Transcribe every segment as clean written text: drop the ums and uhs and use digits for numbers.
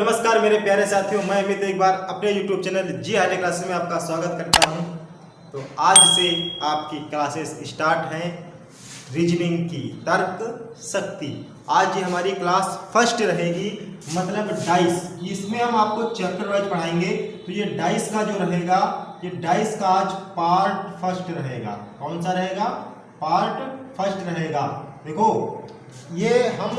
नमस्कार मेरे प्यारे साथियों, मैं अमित एक बार अपने YouTube चैनल जी हाईटेक क्लासेस में आपका स्वागत करता हूं। तो आज से आपकी क्लासेस स्टार्ट हैं रीजनिंग की तर्क शक्ति। आज ये हमारी क्लास फर्स्ट रहेगी, मतलब डाइस। इसमें हम आपको चैप्टर वाइज पढ़ाएंगे। तो ये डाइस का जो रहेगा, ये डाइस का आज पार्ट फर्स्ट रहेगा। कौन सा रहेगा? पार्ट फर्स्ट रहेगा। देखो ये हम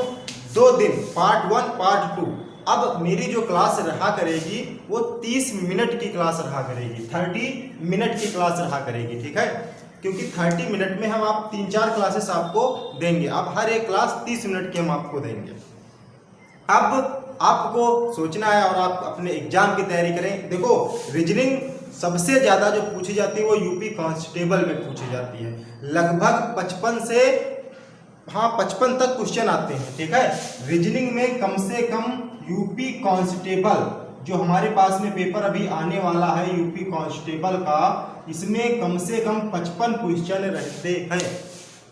2 दिन पार्ट 1 पार्ट 2। अब मेरी जो क्लास रहा करेगी वो 30 मिनट की क्लास रहा करेगी, 30 मिनट की क्लास रहा करेगी, ठीक है। क्योंकि 30 मिनट में हम आप 3-4 क्लासेस आपको देंगे। अब हर एक क्लास 30 मिनट की हम आपको देंगे। अब आपको सोचना है और आप अपने एग्जाम की तैयारी करें। देखो रीजनिंग सबसे ज़्यादा जो पूछी जाती है वो यूपी कांस्टेबल में पूछी जाती है। लगभग 55 तक क्वेश्चन आते हैं, ठीक है। रीजनिंग में कम से कम यूपी कांस्टेबल जो हमारे पास में पेपर अभी आने वाला है यूपी कांस्टेबल का, इसमें कम से कम 55 क्वेश्चन रहते हैं।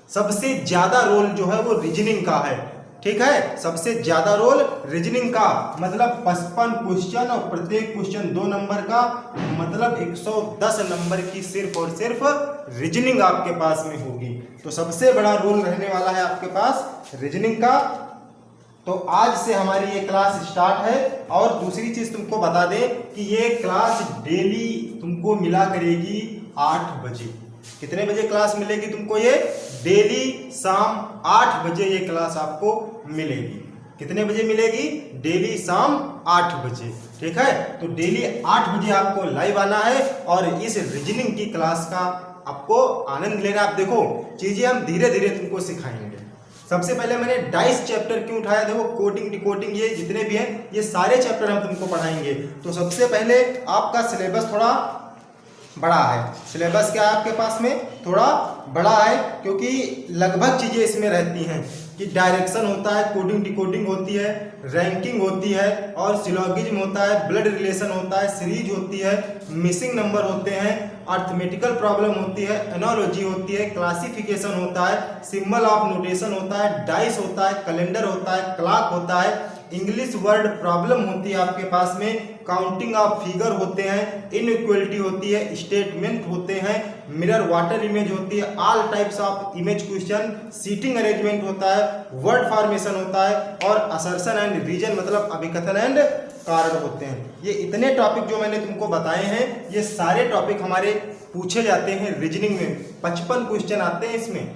सबसे ज्यादा रोल जो है वो रीजनिंग का है, ठीक है। सबसे ज्यादा रोल रीजनिंग का, मतलब 55 क्वेश्चन और प्रत्येक क्वेश्चन 2 नंबर का, मतलब 110 नंबर की सिर्फ और सिर्फ रीजनिंग आपके पास में होगी। तो सबसे बड़ा रोल रहने वाला है आपके पास रीजनिंग का। तो आज से हमारी ये क्लास स्टार्ट है। और दूसरी चीज तुमको बता दें कि ये क्लास डेली तुमको मिला करेगी 8 बजे। कितने बजे क्लास मिलेगी तुमको? ये डेली शाम 8 बजे ये क्लास आपको मिलेगी। कितने बजे मिलेगी? डेली शाम 8 बजे, ठीक है। तो डेली 8 बजे आपको लाइव आना है और इस रीजनिंग की क्लास का आपको आनंद लेना। आप देखो चीजें हम धीरे धीरे तुमको सिखाएंगे। सबसे पहले मैंने डाइस चैप्टर क्यों उठाया? देखो कोडिंग डिकोडिंग ये जितने भी हैं ये सारे चैप्टर हम तुमको पढ़ाएंगे। तो सबसे पहले आपका सिलेबस थोड़ा बड़ा है। सिलेबस क्या है आपके पास में? थोड़ा बड़ा है, क्योंकि लगभग चीजें इसमें रहती हैं कि डायरेक्शन होता है, कोडिंग डिकोडिंग होती है, रैंकिंग होती है और सिलोगिज्म होता है, ब्लड रिलेशन होता है, सीरीज होती है, मिसिंग नंबर होते हैं, अर्थमेटिकल प्रॉब्लम होती है, एनालॉजी होती है, क्लासिफिकेशन होता है, सिंबल ऑफ नोटेशन होता है, डाइस होता है, कैलेंडर होता है, क्लॉक होता है, इंग्लिश वर्ड प्रॉब्लम होती है आपके पास में, काउंटिंग ऑफ फिगर होते हैं, इनइक्वलिटी होती है, स्टेटमेंट होते हैं, मिरर वाटर इमेज होती है, all types of image question, seating arrangement होता है, वर्ड फॉर्मेशन होता है और असर्शन एंड रीजन मतलब अभिकथन एंड कारण होते हैं। ये इतने टॉपिक जो मैंने तुमको बताए हैं, ये सारे टॉपिक हमारे पूछे जाते हैं रीजनिंग में। 55 क्वेश्चन आते हैं इसमें।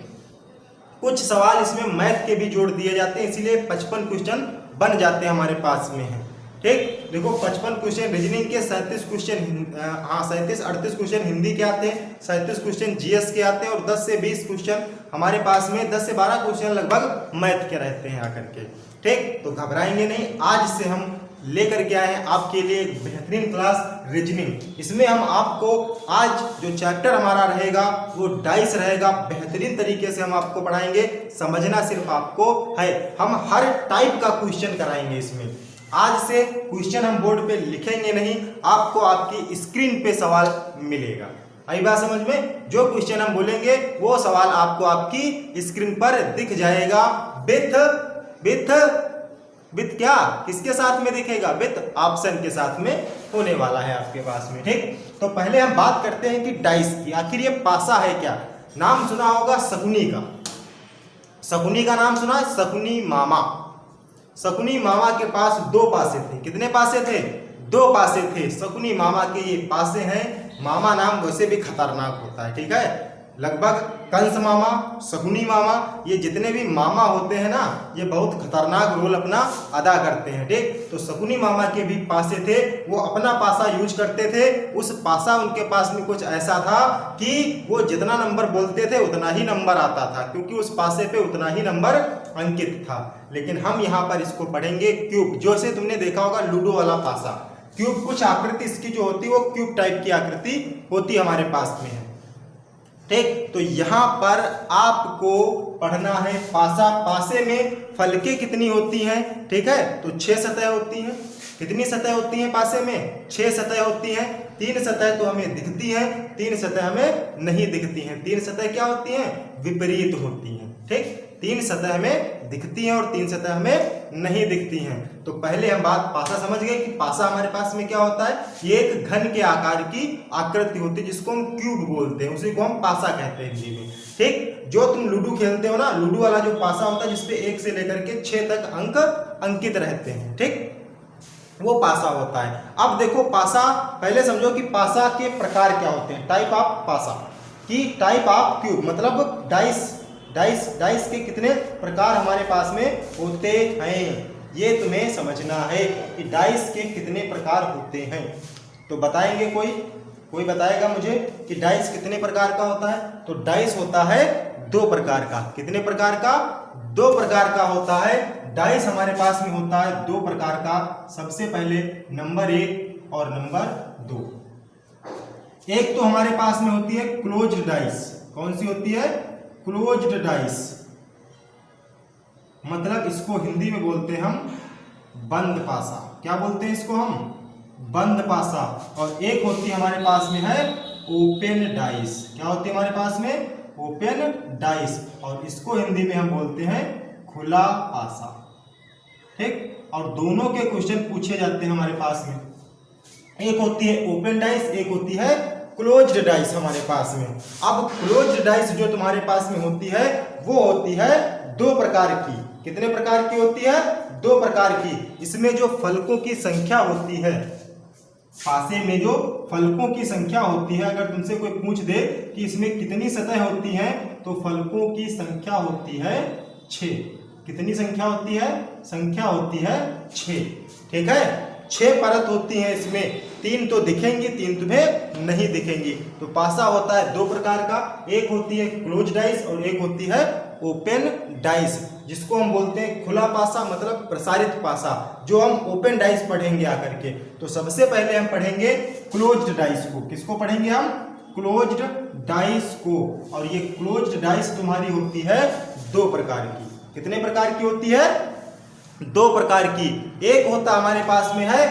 कुछ सवाल इसमें मैथ के भी जोड़ दिए जाते हैं, इसीलिए 55 क्वेश्चन बन जाते हैं हमारे पास में है, ठीक। देखो 55 क्वेश्चन रीजनिंग के, 37 क्वेश्चन 37-38 क्वेश्चन हिंदी के आते हैं, 37 क्वेश्चन जीएस के आते हैं और 10 से 20 क्वेश्चन हमारे पास में, 10 से 12 क्वेश्चन लगभग मैथ के रहते हैं आकर के, ठीक। तो घबराएंगे नहीं। आज से हम लेकर के आए हैं आपके लिए एक बेहतरीन क्लास रीजनिंग। इसमें हम आपको आज जो चैप्टर हमारा रहेगा वो डाइस रहेगा। बेहतरीन तरीके से हम आपको पढ़ाएंगे। समझना सिर्फ आपको है। हम हर टाइप का क्वेश्चन कराएंगे इसमें। आज से क्वेश्चन हम बोर्ड पे लिखेंगे नहीं, आपको आपकी स्क्रीन पे सवाल मिलेगा। आई बात समझ में? जो क्वेश्चन हम बोलेंगे वो सवाल आपको आपकी स्क्रीन पर दिख जाएगा। विथ क्या? किसके साथ में दिखेगा? विथ ऑप्शन के साथ में होने वाला है आपके पास में, ठीक। तो पहले हम बात करते हैं कि डाइस की। आखिर ये पासा है क्या? नाम सुना होगा शकुनी का। शकुनी का नाम सुना है? शकुनी मामा। शकुनी मामा के पास 2 पासे थे। कितने पासे थे? 2 पासे थे। शकुनी मामा के ये पासे हैं। मामा नाम वैसे भी खतरनाक होता है, ठीक है। लगभग कंस मामा, शकुनी मामा, ये जितने भी मामा होते हैं ना, ये बहुत खतरनाक रोल अपना अदा करते हैं, ठीक। तो शकुनी मामा के भी पासे थे। वो अपना पासा यूज करते थे। उस पासा उनके पास में कुछ ऐसा था कि वो जितना नंबर बोलते थे उतना ही नंबर आता था, क्योंकि उस पासे पे उतना ही नंबर अंकित था। लेकिन हम यहाँ पर इसको पढ़ेंगे क्यूब। जो से तुमने देखा होगा लूडो वाला पासा, क्यूब कुछ आकृति इसकी जो होती है वो क्यूब टाइप की आकृति होती हमारे पास में है, ठीक। तो यहाँ पर आपको पढ़ना है पासा। पासे में फलके कितनी होती हैं? ठीक है, तो 6 सतह होती हैं। कितनी सतह होती हैं पासे में? 6 सतह होती हैं। 3 सतह तो हमें दिखती हैं, 3 सतह हमें नहीं दिखती हैं। 3 सतह क्या होती हैं? विपरीत होती हैं, ठीक। 3 सतह में दिखती हैं और 3 सतह में नहीं दिखती हैं। तो पहले हम बात पासा समझ गए कि पासा हमारे पास में क्या होता है, ये एक घन के आकार की आकृति होती है जिसको हम क्यूब बोलते हैं, उसी को हम पासा कहते हैं हिंदी में। ठीक, जो तुम लूडो खेलते हो ना, लूडो वाला जो पासा होता है जिसपे 1 से लेकर के 6 तक अंक अंकित रहते हैं, ठीक, वो पासा होता है। अब देखो पासा, पहले समझो कि पासा के प्रकार क्या होते हैं, टाइप ऑफ पासा की टाइप ऑफ क्यूब, मतलब डाइस के कितने प्रकार हमारे पास में होते हैं, ये तुम्हें समझना है कि डाइस के कितने प्रकार होते हैं। तो बताएंगे कोई बताएगा मुझे कि डाइस कितने प्रकार का होता है। तो डाइस होता है 2 प्रकार का। कितने प्रकार का? 2 प्रकार का होता है। डाइस हमारे पास में होता है 2 प्रकार का। सबसे पहले नंबर 1 और नंबर 2। एक तो हमारे पास में होती है क्लोज्ड डाइस। कौन सी होती है? क्लोज्ड डाइस, मतलब इसको हिंदी में बोलते हैं हम बंद पासा। क्या बोलते हैं इसको हम? बंद पासा। और एक होती है हमारे पास में है ओपन डाइस। क्या होती है हमारे पास में? Open dice. और इसको हिंदी में हम बोलते हैं खुला पासा। ठीक, और दोनों के क्वेश्चन पूछे जाते हैं हमारे पास में। एक होती है ओपन डाइस, एक होती है क्लोज्ड डाइस हमारे पास में। अब क्लोज्ड डाइस जो तुम्हारे पास में होती है वो होती है 2 प्रकार की। कितने प्रकार की होती है? 2 प्रकार की। इसमें जो फलकों की संख्या होती है, पासे में जो फलकों की संख्या होती है, अगर तुमसे कोई पूछ दे कि इसमें कितनी सतह होती हैं, तो फलकों की संख्या होती है 6। कितनी संख्या होती है? संख्या होती है 6। ठीक है, 6 परत होती हैं इसमें। 3 तो दिखेंगी, 3 तुम्हें नहीं दिखेंगी। तो पासा होता है 2 प्रकार का। एक होती है क्लोज डाइस और एक होती है ओपन डाइस, जिसको हम बोलते हैं खुला पासा, मतलब प्रसारित पासा, जो हम ओपन डाइस पढ़ेंगे आकर के। तो सबसे पहले हम पढ़ेंगे क्लोज्ड डाइस को। किसको पढ़ेंगे हम? क्लोज्ड डाइस को। और ये क्लोज्ड डाइस तुम्हारी होती है 2 प्रकार की। कितने प्रकार की होती है? 2 प्रकार की। एक होता हमारे पास में है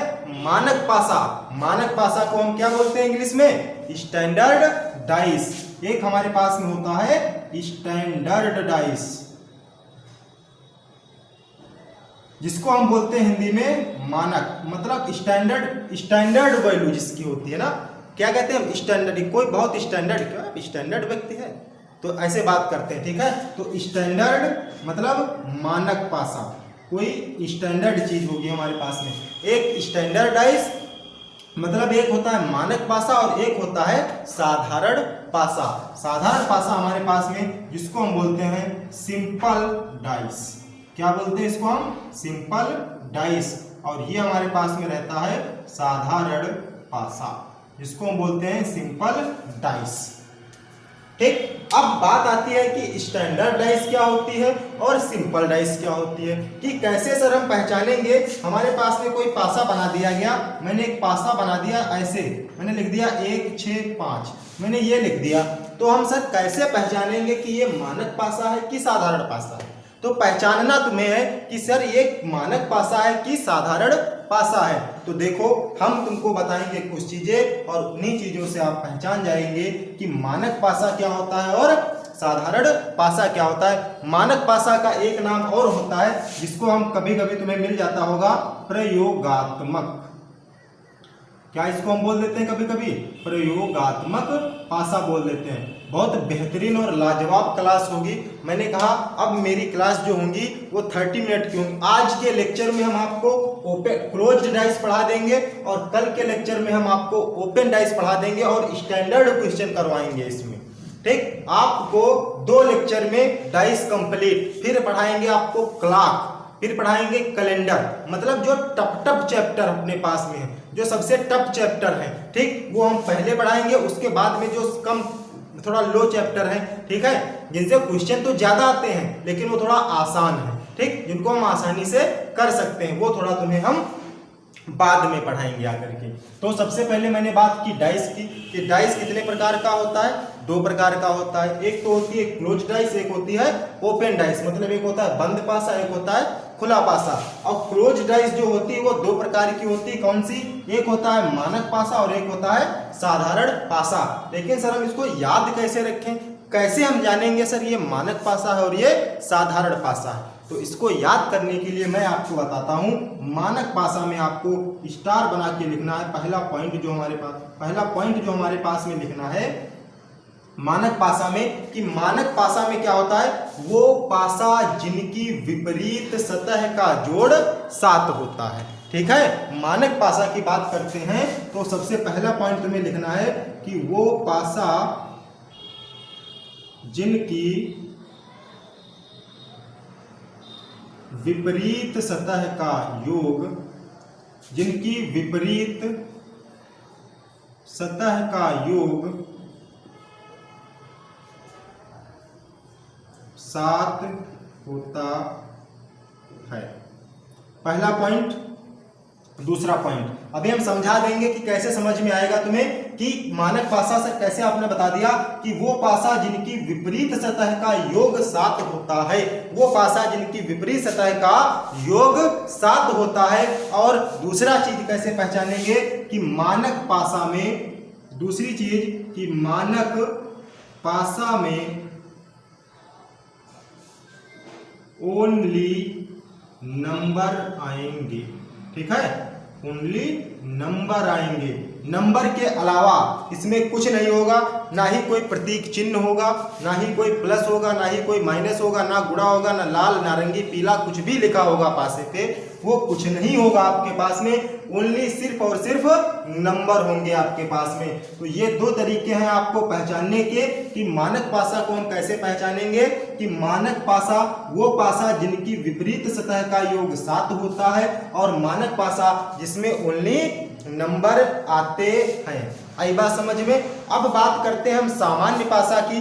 मानक पासा। मानक पासा को हम क्या बोलते हैं इंग्लिश में? Standard dice. एक हमारे पास में होता है स्टैंडर्ड डाइस, जिसको हम बोलते हैं हिंदी में मानक, मतलब स्टैंडर्ड वैल्यू जिसकी होती है ना। क्या कहते हैं हम? स्टैंडर्ड। कोई बहुत स्टैंडर्ड, क्या स्टैंडर्ड व्यक्ति है, तो ऐसे बात करते हैं। ठीक है, तो स्टैंडर्ड मतलब मानक पासा, कोई स्टैंडर्ड चीज होगी हमारे पास में। एक स्टैंडर्ड डाइस मतलब एक होता है मानक पासा और एक होता है साधारण पासा। साधारण पासा हमारे पास में, जिसको हम बोलते हैं सिंपल डाइस। क्या बोलते हैं इसको हम? Simple dice. और ये हमारे पास में रहता है साधारण पासा, जिसको हम बोलते हैं सिंपल डाइस। ठीक, अब बात आती है कि स्टैंडर्ड डाइस क्या होती है और सिंपल डाइस क्या होती है, कि कैसे सर हम पहचानेंगे। हमारे पास में कोई पासा बना दिया गया, मैंने एक पासा बना दिया, ऐसे मैंने लिख दिया 1 6 5, मैंने ये लिख दिया, तो हम सर कैसे पहचानेंगे कि ये मानक पासा है कि साधारण पासा है। तो पहचानना तुम्हें है कि सर ये मानक पासा है कि साधारण पासा है। तो देखो, हम तुमको बताएंगे कुछ चीजें और उन्हीं चीजों से आप पहचान जाएंगे कि मानक पासा क्या होता है और साधारण पासा क्या होता है। मानक पासा का एक नाम और होता है, जिसको हम कभी कभी तुम्हें मिल जाता होगा प्रयोगात्मक। क्या इसको हम बोल देते हैं कभी कभी? प्रयोगात्मक पासा बोल देते हैं। बहुत बेहतरीन और लाजवाब क्लास होगी। मैंने कहा अब मेरी क्लास जो होंगी वो 30 मिनट की होंगी। आज के लेक्चर में हम आपको ओपन क्लोज्ड डाइस पढ़ा देंगे और कल के लेक्चर में हम आपको ओपन डाइस पढ़ा देंगे और स्टैंडर्ड क्वेश्चन करवाएंगे इसमें। ठीक, आपको 2 लेक्चर में डाइस कंप्लीट। फिर पढ़ाएंगे आपको क्लॉक, फिर पढ़ाएंगे कैलेंडर, मतलब जो टफ चैप्टर अपने पास में है, जो सबसे टफ चैप्टर है। ठीक, वो हम पहले पढ़ाएंगे। उसके बाद में जो कम थोड़ा लो चैप्टर है, ठीक है, जिनसे क्वेश्चन तो ज्यादा आते हैं लेकिन वो थोड़ा आसान है। ठीक, जिनको हम आसानी से कर सकते हैं, वो थोड़ा तुम्हें हम बाद में पढ़ाएंगे आकर के। तो सबसे पहले मैंने बात की डाइस की, कि डाइस कितने प्रकार का होता है? 2 प्रकार का होता है। एक तो होती है क्लोज डाइस, एक होती है ओपन डाइस, मतलब एक होता है बंद पासा, एक होता है खुला पासा। और क्लोज डाइस जो होती है वो 2 प्रकार की होती है। कौन सी? एक होता है मानक पासा और एक होता है साधारण पासा। लेकिन सर हम इसको याद कैसे रखें, कैसे हम जानेंगे सर ये मानक पासा है और ये साधारण पासा है? तो इसको याद करने के लिए मैं आपको बताता हूं। मानक पासा में आपको स्टार बना के लिखना है। पहला पॉइंट जो हमारे पास में लिखना है मानक पासा में, कि मानक पासा में क्या होता है, वो पासा जिनकी विपरीत सतह का जोड़ 7 होता है। ठीक है, मानक पासा की बात करते हैं तो सबसे पहला पॉइंट तुम्हें लिखना है कि वो पासा जिनकी विपरीत सतह का योग, जिनकी विपरीत सतह का योग 7 होता है। पहला पॉइंट। दूसरा पॉइंट अभी हम समझा देंगे कि कैसे समझ में आएगा तुम्हें कि मानक पासा से कैसे आपने बता दिया कि वो पासा जिनकी विपरीत सतह का योग 7 होता है, वो पासा जिनकी विपरीत सतह का योग 7 होता है। और दूसरा चीज कैसे पहचानेंगे कि मानक पासा में, दूसरी चीज कि मानक पासा में ओनली नंबर आएंगे। ठीक है, ओनली नंबर आएंगे, नंबर के अलावा इसमें कुछ नहीं होगा, ना ही कोई प्रतीक चिन्ह होगा, ना ही कोई प्लस होगा, ना ही कोई माइनस होगा, ना गुणा होगा, ना लाल नारंगी पीला कुछ भी लिखा होगा पासे पे, वो कुछ नहीं होगा आपके पास में। ओनली सिर्फ और सिर्फ नंबर होंगे आपके पास में। तो ये 2 तरीके हैं आपको पहचानने के कि मानक पासा को हम कैसे पहचानेंगे कि मानक पासा वो पासा जिनकी विपरीत सतह का योग 7 होता है, और मानक पासा जिसमें ओनली नंबर आते हैं। आई बात समझ में? अब बात करते हैं हम सामान्य पासा की।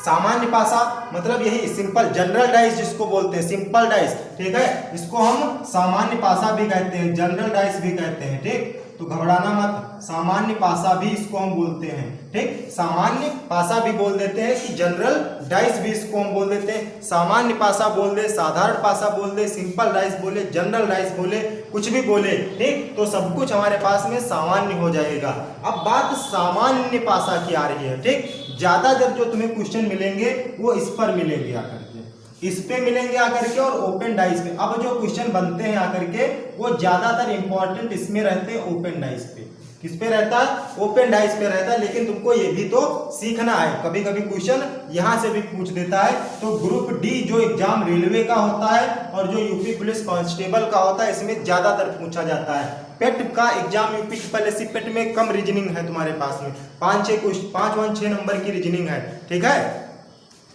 सामान्य पासा मतलब यही सिंपल जनरल डाइस जिसको बोलते हैं, सिंपल डाइस। ठीक है, इसको हम सामान्य पासा भी कहते हैं, जनरल डाइस भी कहते हैं। ठीक, तो घबराना मत, सामान्य पासा भी इसको हम बोलते हैं। ठीक, सामान्य पासा भी बोल देते हैं कि जनरल डाइस भी इसको हम बोल देते हैं। सामान्य पासा बोल दे, साधारण पासा बोल दे, सिंपल डाइस बोले, जनरल डाइस बोले, कुछ भी बोले, ठीक, तो सब कुछ हमारे पास में सामान्य हो जाएगा। अब बात सामान्य पासा की आ रही है। ठीक, ज्यादातर जो तुम्हें क्वेश्चन मिलेंगे वो इस पर मिलेंगे आकर के, इस पे मिलेंगे आकर के, और ओपन डाइस पे। अब जो क्वेश्चन बनते हैं आकर के वो ज्यादातर इंपॉर्टेंट इसमें रहते हैं ओपन डाइस पे। किस पे रहता है? ओपन डाइस पे रहता है। लेकिन तुमको ये भी तो सीखना है, कभी कभी क्वेश्चन यहाँ से भी पूछ देता है। तो ग्रुप डी जो एग्जाम रेलवे का होता है और जो यूपी पुलिस कांस्टेबल का होता है, इसमें ज्यादातर पूछा जाता है। पेट का एग्जाम यूपी ट्रिपल पेट में कम रीजनिंग है तुम्हारे पास में, 5-6 नंबर की रीजनिंग है। ठीक है,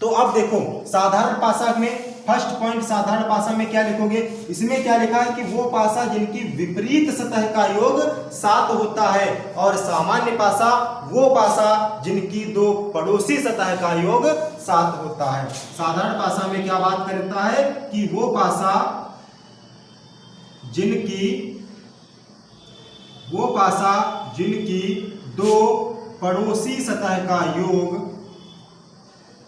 तो अब देखो साधारण पासा में फर्स्ट पॉइंट, साधारण पासा में क्या लिखोगे? इसमें क्या लिखा है कि वो पासा जिनकी विपरीत सतह का योग 7 होता है, और सामान्य पासा वो पासा जिनकी 2 पड़ोसी सतह का योग 7 होता है। साधारण पासा में क्या बात करता है कि वो पासा जिनकी 2 पड़ोसी सतह का योग,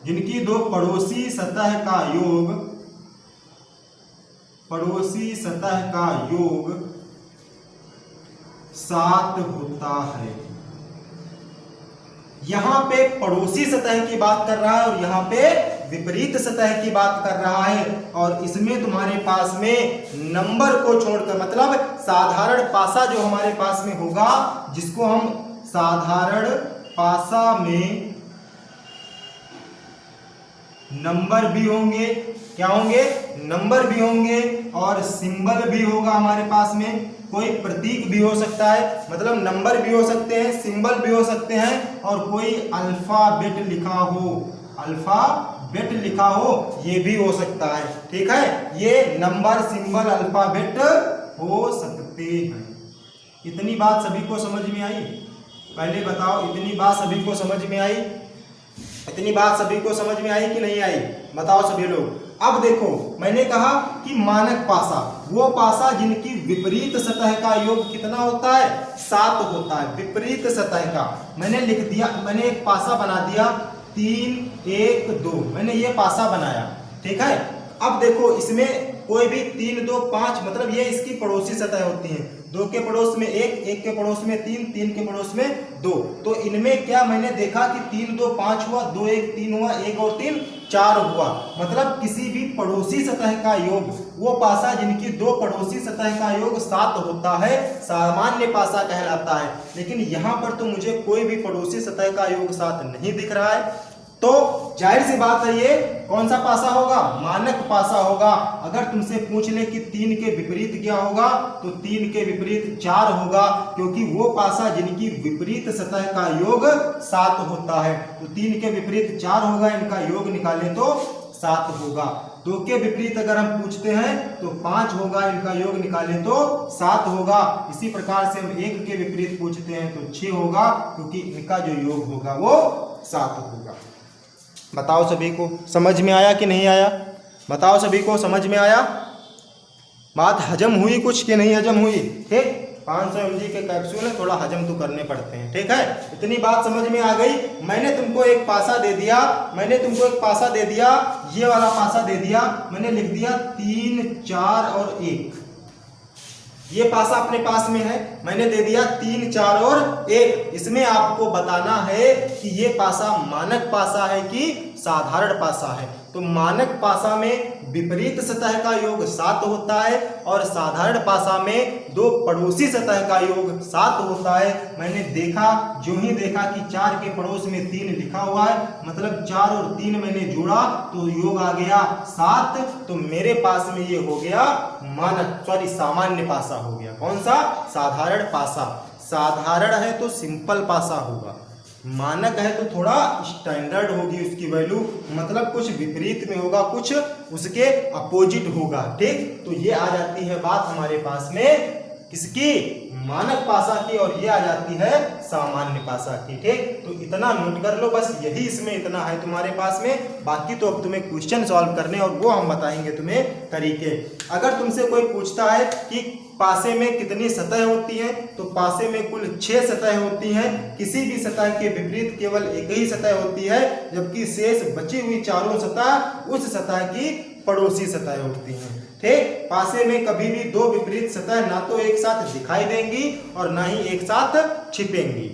जिनकी 2 पड़ोसी सतह का योग 7 होता है। यहां पे पड़ोसी सतह की बात कर रहा है और यहां पे विपरीत सतह की बात कर रहा है, और इसमें तुम्हारे पास में नंबर को छोड़कर, मतलब साधारण पासा जो हमारे पास में होगा, जिसको हम साधारण पासा में नंबर भी होंगे, क्या होंगे? नंबर भी होंगे, और सिंबल भी होगा हमारे पास में, कोई प्रतीक भी हो सकता है, मतलब नंबर भी हो सकते हैं, सिंबल भी हो सकते हैं, और कोई अल्फाबेट लिखा हो, ये भी हो सकता है। ठीक है, ये नंबर, सिंबल, अल्फाबेट हो सकते हैं। इतनी बात सभी को समझ में आई? पहले बताओ, इतनी बात सभी को समझ में आई? इतनी बात सभी को समझ में आई कि नहीं आई? बताओ सभी लोग। अब देखो, मैंने कहा कि मानक पासा वो पासा जिनकी विपरीत सतह का योग कितना होता है? 7 होता है। विपरीत सतह का मैंने लिख दिया, मैंने एक पासा बना दिया 3, 1, 2, मैंने ये पासा बनाया। ठीक है, अब देखो इसमें कोई भी 3 2 5 मतलब ये इसकी पड़ोसी सतह होती हैं। 2 के पड़ोस में 1, 1 के पड़ोस में 3, 3 के पड़ोस में 2। तो इनमें क्या मैंने देखा कि 3 2 5 हुआ, 2 1 3 हुआ, 1 और 3 4 हुआ। मतलब किसी भी पड़ोसी सतह का योग, वो पासा जिनकी 2 पड़ोसी सतह का योग 7 होता है, सामान्य पासा कहलाता है। लेकिन यहाँ पर तो मुझे कोई भी पड़ोसी सतह का योग 7 नहीं दिख रहा है, तो जाहिर सी बात है ये कौन सा पासा होगा? मानक पासा होगा। अगर तुमसे पूछ ले कि 3 के विपरीत क्या होगा, तो 3 के विपरीत 4 होगा, क्योंकि वो पासा जिनकी विपरीत सतह का योग 7 होता है। तो 3 के विपरीत 4 होगा, इनका योग निकालें तो 7 होगा। 2 के विपरीत अगर हम पूछते हैं तो 5 होगा, इनका योग निकालें तो 7 होगा। इसी प्रकार से हम 1 के विपरीत पूछते हैं तो 6 होगा, क्योंकि इनका जो योग होगा वो 7 होगा। बताओ सभी को समझ में आया कि नहीं आया? बताओ सभी को समझ में आया? बात हजम हुई कुछ कि नहीं हजम हुई? ठीक, 500 mg के कैप्सूल है, थोड़ा हजम तो करने पड़ते हैं। ठीक है, इतनी बात समझ में आ गई। मैंने तुमको एक पासा दे दिया, ये वाला पासा दे दिया, मैंने लिख दिया 3 4 और 1। ये पासा अपने पास में है, मैंने दे दिया 3 4 और 1। इसमें आपको बताना है कि ये पासा मानक पासा है कि साधारण पासा है। तो मानक पासा में विपरीत सतह का योग 7 होता है और साधारण पासा में 2 पड़ोसी सतह का योग 7 होता है। मैंने देखा, जो ही देखा कि 4 के पड़ोस में 3 लिखा हुआ है, मतलब 4 और 3 मैंने जोड़ा तो योग आ गया 7। तो मेरे पास में ये हो गया सामान्य पासा हो गया। कौन सा? साधारण पासा। साधारण है तो सिंपल पासा होगा, मानक है तो थोड़ा स्टैंडर्ड होगी उसकी वैल्यू, मतलब कुछ विपरीत में होगा, कुछ उसके अपोजिट होगा। ठीक, तो ये आ जाती है बात हमारे पास में किसकी? मानक पासा की, और ये आ जाती है सामान्य पासा की। ठीक, तो इतना नोट कर लो, बस यही इसमें इतना है तुम्हारे पास में। बाकी तो अब तुम्हें क्वेश्चन सॉल्व करने और वो हम बताएंगे तुम्हें तरीके। अगर तुमसे कोई पूछता है कि पासे में कितनी सतह होती है, तो पासे में कुल 6 सतह होती हैं। किसी भी सतह के विपरीत केवल एक ही सतह होती है, जबकि शेष बची हुई चारों सतह उस सतह की पड़ोसी सतह होती हैं। ठीक, पासे में कभी भी 2 विपरीत सतह ना तो एक साथ दिखाई देंगी और ना ही एक साथ छिपेंगी।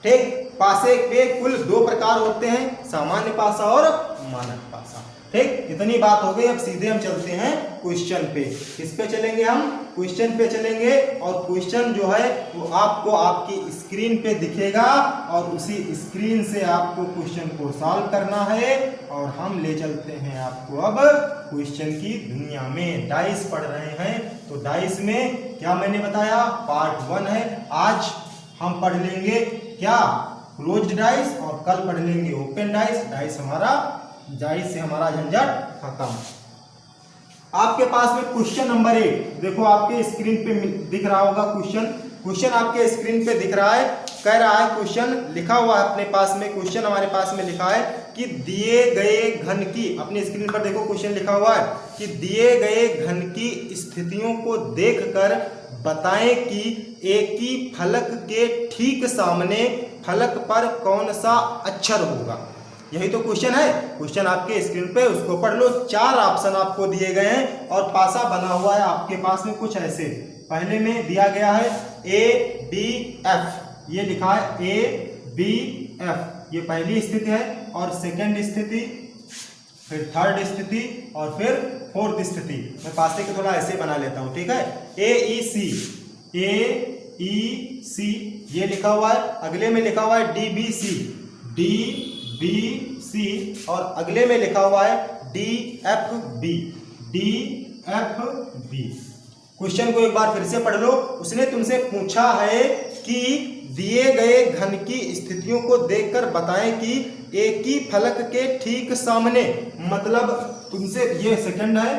ठीक, पासे पे कुल 2 प्रकार होते हैं, सामान्य पासा और मानक पासा। ठीक, इतनी बात हो गई। अब सीधे हम चलते हैं क्वेश्चन पे। किस पे चलेंगे हम? क्वेश्चन पे चलेंगे, और क्वेश्चन जो है वो आपको आपकी स्क्रीन पे दिखेगा और उसी स्क्रीन से आपको क्वेश्चन को सॉल्व करना है। और हम ले चलते हैं आपको अब क्वेश्चन की दुनिया में। डाइस पढ़ रहे हैं, तो डाइस में क्या मैंने बताया? पार्ट 1 है। आज हम पढ़ लेंगे क्या? क्लोज्ड डाइस, और कल पढ़ लेंगे ओपन डाइस। डाइस से हमारा झंझट खत्म। आपके पास में क्वेश्चन नंबर 1 देखो, आपके स्क्रीन पे दिख रहा होगा क्वेश्चन आपके स्क्रीन पे दिख रहा है। कह रहा है, क्वेश्चन लिखा हुआ है अपने पास में, क्वेश्चन हमारे पास में लिखा है कि दिए गए घन की, अपनी स्क्रीन पर देखो क्वेश्चन लिखा हुआ है कि दिए गए घन की स्थितियों को देखकर बताएं कि एक ही फलक के ठीक सामने फलक पर कौन सा अक्षर होगा। यही तो क्वेश्चन है। क्वेश्चन आपके स्क्रीन पे, उसको पढ़ लो। 4 ऑप्शन आपको दिए गए हैं और पासा बना हुआ है आपके पास में कुछ ऐसे। पहले में दिया गया है ABF, ये लिखा है ABF, ये पहली स्थिति है, और सेकंड स्थिति, फिर थर्ड स्थिति, और फिर फोर्थ स्थिति। मैं पासे को थोड़ा ऐसे बना लेता हूं। ठीक है, AEC ये लिखा हुआ है। अगले में लिखा हुआ है DBC, और अगले में लिखा हुआ है DFB। क्वेश्चन को एक बार फिर से पढ़ लो। उसने तुमसे पूछा है कि दिए गए घन की स्थितियों को देखकर बताएं कि एक ही फलक के ठीक सामने, मतलब तुमसे ये सेकंड है,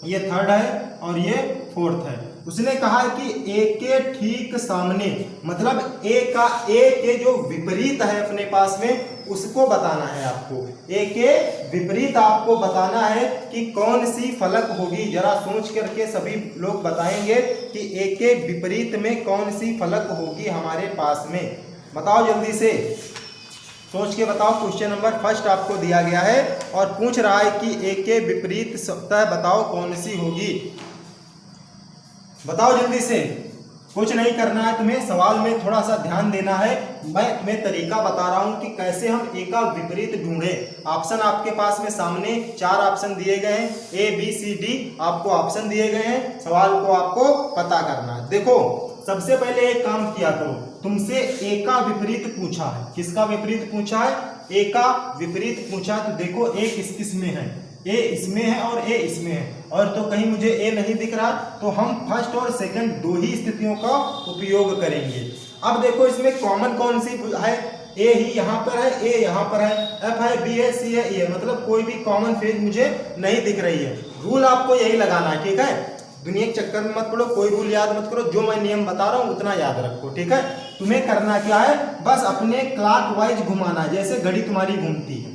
ये थर्ड है और ये फोर्थ है। उसने कहा कि ए के ठीक सामने, मतलब ए के जो विपरीत है अपने पास में, उसको बताना है आपको। ए के विपरीत आपको बताना है कि कौन सी फलक होगी। जरा सोच करके सभी लोग बताएंगे कि ए के विपरीत में कौन सी फलक होगी हमारे पास में। बताओ जल्दी से, सोच के बताओ। क्वेश्चन नंबर फर्स्ट आपको दिया गया है और पूछ रहा है कि ए के विपरीत सतह बताओ कौन सी होगी। बताओ जल्दी से, कुछ नहीं करना है तुम्हें, सवाल में थोड़ा सा ध्यान देना है। मैं तुम्हें तरीका बता रहा हूं कि कैसे हम ए का विपरीत ढूंढे। ऑप्शन आपके पास में सामने 4 ऑप्शन दिए गए हैं, ए बी सी डी आपको ऑप्शन दिए गए हैं, सवाल को आपको पता करना है। देखो सबसे पहले एक काम किया करो, तुमसे ए का विपरीत पूछा है। किसका विपरीत पूछा है? ए का विपरीत पूछा। तो देखो ए किसमें है, ए इसमें है और ए इसमें है, और तो कहीं मुझे ए नहीं दिख रहा, तो हम फर्स्ट और सेकंड 2 ही स्थितियों का उपयोग करेंगे। अब देखो इसमें कॉमन कौन सी है? ए ही यहाँ पर है, ए यहाँ पर है, एफ है, बी है, सी है, ई है, मतलब कोई भी कॉमन फेज मुझे नहीं दिख रही है। रूल आपको यही लगाना है, ठीक है? दुनिया के चक्कर में मत पड़ो, कोई रूल याद मत करो, जो मैं नियम बता रहा हूँ उतना याद रखो, ठीक है? तुम्हें करना क्या है, बस अपने क्लॉकवाइज घुमाना है, जैसे घड़ी तुम्हारी घूमती है,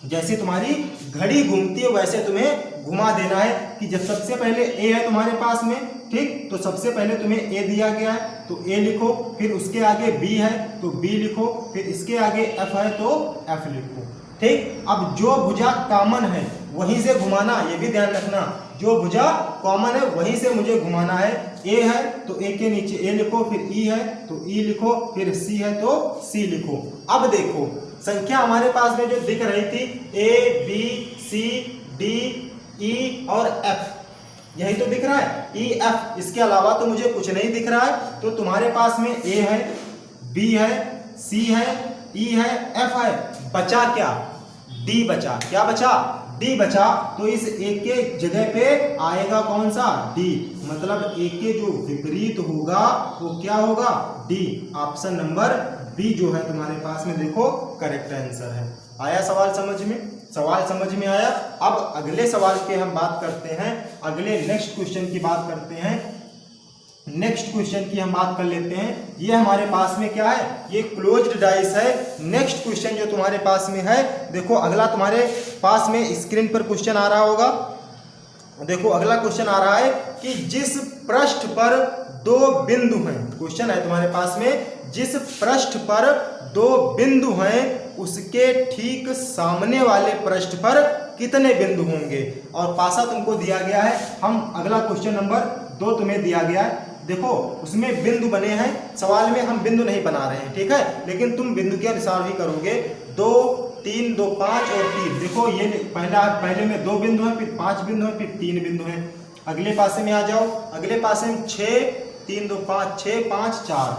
जैसे तुम्हारी घड़ी घूमती है वैसे तुम्हें घुमा देना है। कि जब सबसे पहले ए है तुम्हारे पास में, ठीक, तो सबसे पहले तुम्हें ए दिया गया है तो ए लिखो, फिर उसके आगे बी है तो बी लिखो, फिर इसके आगे एफ है तो एफ लिखो, ठीक। अब जो भुजा कॉमन है वहीं से घुमाना, ये भी ध्यान रखना, जो भुजा कॉमन है वहीं से मुझे घुमाना है। ए है तो ए के नीचे ए लिखो, फिर ई है तो ई लिखो, फिर सी है तो सी लिखो। अब देखो संख्या हमारे पास में जो दिख रही थी A B C D E और एफ, यही तो दिख रहा है, ई एफ, इसके अलावा तो मुझे कुछ नहीं दिख रहा है। तो तुम्हारे पास में ए है, बी है, सी है, ई है, एफ है, बचा क्या? डी बचा। क्या बचा? डी बचा। तो इस ए के जगह पे आएगा कौन सा? डी, मतलब ए के जो विपरीत होगा वो क्या होगा? डी। ऑप्शन नंबर बी जो है तुम्हारे पास में देखो करेक्ट आंसर है। आया सवाल समझ में? सवाल समझ में आया। अब अगले सवाल की हम बात करते हैं, अगले नेक्स्ट क्वेश्चन की बात करते हैं। नेक्स्ट क्वेश्चन की हम बात कर लेते हैं। ये हमारे पास में क्या है? ये क्लोज्ड डाइस है। नेक्स्ट क्वेश्चन जो तुम्हारे पास में है, देखो अगला तुम्हारे पास में स्क्रीन पर क्वेश्चन आ रहा होगा। देखो अगला क्वेश्चन आ रहा है कि जिस पृष्ठ पर 2 बिंदु हैं, क्वेश्चन है तुम्हारे पास में, जिस पृष्ठ पर 2 बिंदु हैं उसके ठीक सामने वाले पृष्ठ पर कितने बिंदु होंगे? और पासा तुमको दिया गया है। हम अगला क्वेश्चन नंबर 2 तुम्हें दिया गया है। देखो उसमें बिंदु बने हैं, सवाल में हम बिंदु नहीं बना रहे हैं, ठीक है, लेकिन तुम बिंदु के अनुसार भी करोगे। 2 3 2 5 और 3। देखो ये पहले में 2 बिंदु हैं, फिर 5 बिंदु हैं, फिर 3 बिंदु हैं। अगले पासे में आ जाओ, अगले पासे में 6 3 2 5 6 5 4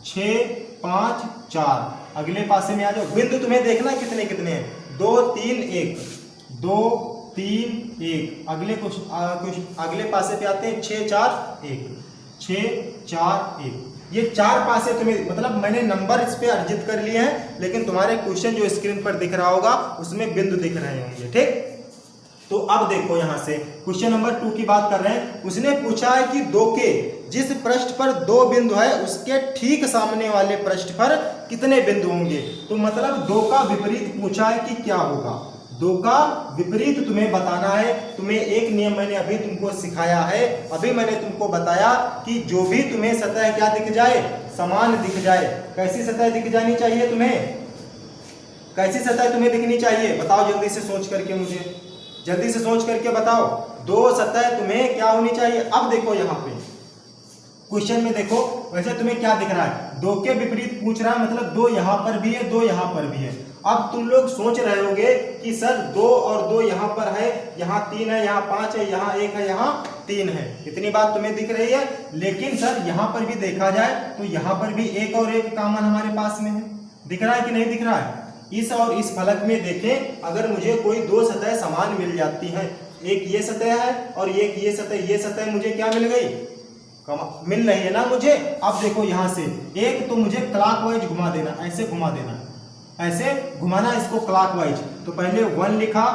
6 5 4। अगले पासे में आ जाओ, बिंदु तुम्हें देखना कितने कितने हैं, 2 3 1 2 3 1। अगले पासे पे आते हैं 6 4 1 6 4 1। ये 4 पासे तुम्हें, मतलब मैंने नंबर इस पे अर्जित कर लिए हैं, लेकिन तुम्हारे क्वेश्चन जो स्क्रीन पर दिख रहा होगा उसमें बिंदु दिख रहे होंगे, ठीक। तो अब देखो यहां से क्वेश्चन नंबर 2 की बात कर रहे हैं। उसने पूछा है कि 2 के जिस पृष्ठ पर 2 बिंदु है उसके ठीक सामने वाले पृष्ठ पर कितने बिंदु होंगे। तो मतलब 2 का विपरीत पूछा है कि क्या होगा। 2 का विपरीत तुम्हें बताना है। तुम्हें एक नियम मैंने अभी तुमको सिखाया है, अभी मैंने तुमको बताया कि जो भी तुम्हें सतह क्या दिख जाए, समान दिख जाए। कैसी सतह दिख जानी चाहिए तुम्हें? कैसी सतह तुम्हें दिखनी चाहिए? बताओ जल्दी से सोच करके, मुझे जल्दी से सोच करके बताओ। 2 सतह तुम्हें क्या होनी चाहिए? अब देखो यहाँ पे क्वेश्चन में देखो, वैसे तुम्हें क्या दिख रहा है? 2 के विपरीत पूछ रहा है, मतलब 2 यहाँ पर भी है, 2 यहाँ पर भी है। अब तुम लोग सोच रहे होगे कि सर 2 और 2 यहाँ पर है, यहाँ 3 है, यहाँ 5 है, यहाँ 1 है, यहाँ 3 है। इतनी बात तुम्हें दिख रही है, लेकिन सर यहाँ पर भी देखा जाए तो यहाँ पर भी 1 और 1 कॉमन हमारे पास में है। दिख रहा है कि नहीं दिख रहा है? इस और इस फलक में देखें, अगर मुझे कोई 2 सतह समान मिल जाती हैं, एक ये सतह है और एक ये सतह मुझे क्या मिल गई? मिल रही है ना मुझे। अब देखो यहां से एक तो मुझे क्लॉकवाइज घुमा देना, ऐसे घुमा देना, ऐसे घुमाना इसको क्लॉकवाइज। तो पहले 1 लिखा,